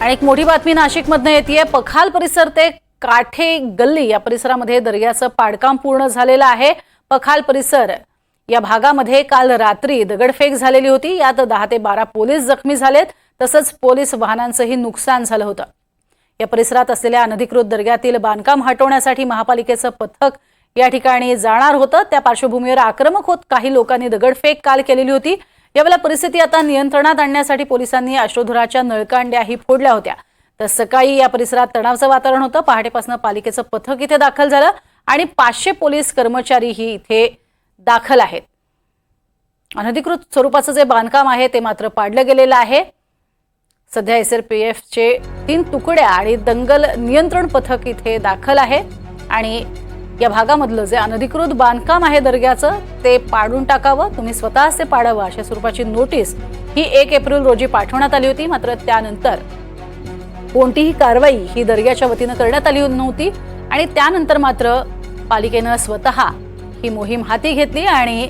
आणि एक मोठी बातमी नाशिकमधनं येतेय। पखाल परिसर ते काठे गल्ली या परिसरामध्ये दर्ग्याचं पाडकाम पूर्ण झालेलं आहे। पखाल परिसर या भागामध्ये काल रात्री दगडफेक झालेली होती। यात 10 ते 12 पोलीस जखमी झालेत, तसंच पोलीस वाहनांचंही नुकसान झालं होतं। या परिसरात असलेल्या अनधिकृत दर्ग्यातील बांधकाम हटवण्यासाठी महापालिकेचं पथक या ठिकाणी जाणार होतं। त्या पार्श्वभूमीवर आक्रमक होत काही लोकांनी दगडफेक काल केलेली होती। यावेळेला परिस्थिती आता नियंत्रणात आणण्यासाठी पोलिसांनी अश्रुधुराच्या नळकांड्याही फोडल्या होत्या। तर सकाळी या परिसरात तणावाचं वातावरण होतं। पहाटेपासून पालिकेचं पथक इथे दाखल झालं आणि 500 पोलीस कर्मचारीही इथे दाखल आहेत। अनधिकृत स्वरूपाचं जे बांधकाम आहे ते मात्र पाडलं गेलेलं आहे। सध्या SRPFचे 3 तुकड्या आणि दंगल नियंत्रण पथक इथे दाखल आहे आणि या भागामधलं जे अनधिकृत बांधकाम आहे दर्ग्याचं ते पाडून टाकावं, तुम्ही स्वतःच ते पाडावं अशा स्वरूपाची नोटीस ही 1 एप्रिल रोजी पाठवण्यात आली होती। मात्र त्यानंतर कोणतीही कारवाई ही दर्ग्याच्या वतीनं करण्यात आली नव्हती आणि त्यानंतर मात्र पालिकेनं स्वतः ही मोहीम हाती घेतली आणि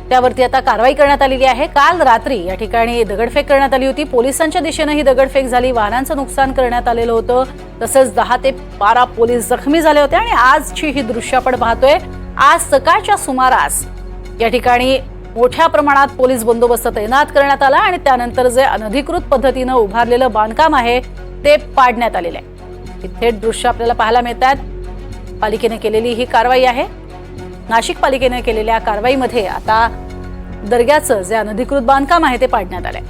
त्यावरती आता कारवाई करण्यात आलेली आहे। काल रात्री या ठिकाणी दगडफेक करण्यात आली होती। पोलिसांच्या दिशेने ही दगडफेक झाली, वाहनांचं नुकसान करण्यात आलेलं होतं, तसंच 10 ते 12 पोलीस जखमी झाले होते आणि आजची ही दृश्य आपण पाहतोय। आज सकाळच्या सुमारास या ठिकाणी मोठ्या प्रमाणात पोलीस बंदोबस्त तैनात करण्यात आला आणि त्यानंतर जे अनधिकृत पद्धतीनं उभारलेलं बांधकाम आहे ते पाडण्यात आलेलं आहे। ही थेट दृश्य आपल्याला पाहायला मिळतात। पालिकेने केलेली ही कारवाई आहे। नाशिक पालिकेने केलेल्या कारवाईमध्ये आता दर्ग्याचं जे अनधिकृत बांधकाम आहे ते पाडण्यात आलंय।